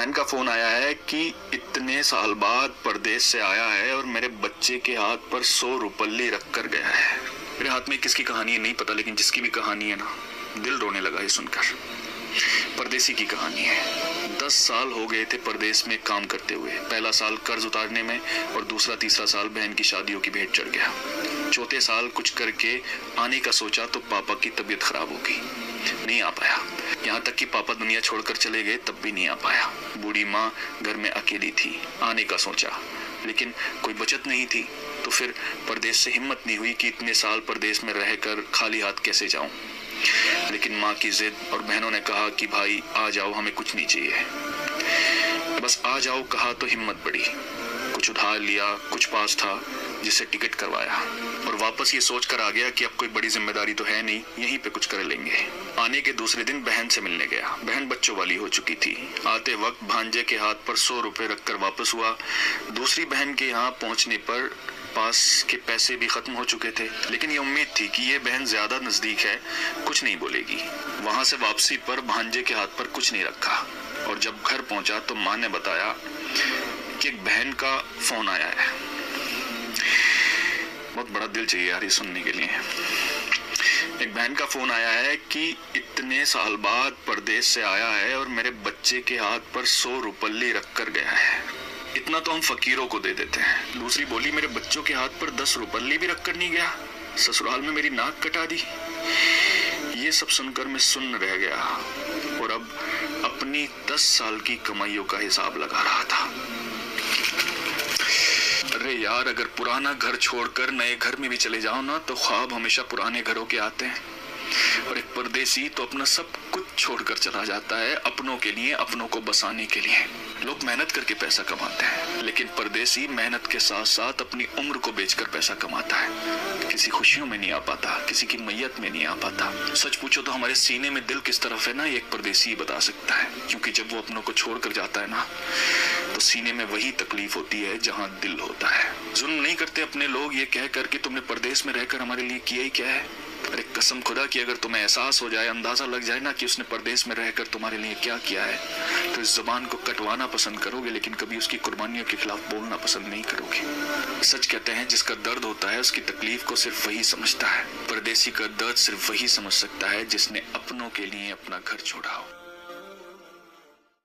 बहन का फोन आया है कि इतने साल बाद परदेश से आया है और मेरे बच्चे के हाथ पर 100 रुपल्ली रख कर गया है। मेरे हाथ में किसकी कहानी है नहीं पता, लेकिन जिसकी भी कहानी है ना, दिल रोने लगा ये सुनकर। परदेसी की कहानी है। 10 साल हो गए थे परदेश में काम करते हुए। पहला साल कर्ज उतारने में और दूसरा तीसरा साल बहन की शादियों की भेंट चढ़ गया। चौथे साल कुछ करके आने का सोचा तो पापा की तबीयत खराब हो गई, नहीं आ पाया। यहाँ तक कि पापा दुनिया छोड़कर चले गए तब भी नहीं आ पाया। बूढ़ी माँ घर में अकेली थी। आने का सोचा लेकिन कोई बचत नहीं थी, तो फिर परदेश से हिम्मत नहीं हुई कि इतने साल परदेश में रहकर खाली हाथ कैसे जाऊं। लेकिन माँ की जिद और बहनों ने कहा कि भाई आ जाओ, हमें कुछ नहीं चाहिए, बस आ जाओ कहा तो हिम्मत बढ़ी। कुछ उधार लिया, कुछ पास था जिससे टिकट करवाया और वापस ये सोचकर आ गया कि अब कोई बड़ी जिम्मेदारी तो है नहीं, यहीं पे कुछ कर लेंगे। आने के दूसरे दिन बहन से मिलने गया। बहन बच्चों वाली हो चुकी थी। आते वक्त भांजे के हाथ पर 100 रुपए रखकर वापस हुआ। दूसरी बहन के यहाँ पहुंचने पर पास के पैसे भी खत्म हो चुके थे, लेकिन ये उम्मीद थी कि ये बहन ज्यादा नजदीक है, कुछ नहीं बोलेगी। वहां से वापसी पर भांजे के हाथ पर कुछ नहीं रखा और जब घर पहुंचा तो माँ ने बताया कि एक बहन का फोन आया है। बहुत बड़ा दिल चाहिए यार ये सुनने के लिए। एक बहन का फोन आया है कि इतने साल बाद परदेश से आया है और मेरे बच्चे के हाथ पर 100 रुपल्ली रख कर गया है। इतना तो हम फकीरों को दे देते हैं। दूसरी बोली मेरे बच्चों के हाथ पर 10 रुपल्ली भी रख कर नहीं गया, ससुराल में मेरी नाक कटा दी। ये सब सुनकर मैं सुन्न रह गया और अब अपनी 10 साल की कमाइयों का हिसाब लगा रहा था। अरे यार, अगर पुराना घर छोड़कर नए घर में भी चले जाओ ना तो ख्वाब हमेशा पुराने घरों के आते हैं। और एक परदेसी तो अपना सब कुछ छोड़कर चला जाता है अपनों के लिए, अपनों को बसाने के लिए। लोग मेहनत करके पैसा कमाते हैं, लेकिन परदेसी मेहनत के साथ साथ अपनी उम्र को बेचकर पैसा कमाता है। किसी खुशियों में नहीं आ पाता, किसी की मैयत में नहीं आ पाता। सच पूछो तो हमारे सीने में दिल किस तरफ है ना, ये एक परदेसी ही बता सकता है। क्योंकि जब वो अपनों को छोड़कर जाता है ना तो सीने में वही तकलीफ होती है जहाँ दिल होता है। जुल्म नहीं करते अपने लोग ये कह कर कि तुमने परदेश में रहकर हमारे लिए किया ही क्या है। अरे कसम खुदा की अगर तुम्हें एहसास हो जाए, अंदाजा लग जाए ना कि उसने परदेश में रहकर तुम्हारे लिए क्या किया है, तो इस जुबान को कटवाना पसंद करोगे, लेकिन कभी उसकी कुर्बानियों के खिलाफ बोलना पसंद नहीं करोगे। सच कहते हैं जिसका दर्द होता है उसकी तकलीफ को सिर्फ वही समझता है। परदेसी का दर्द सिर्फ वही समझ सकता है जिसने अपनों के लिए अपना घर छोड़ा हो।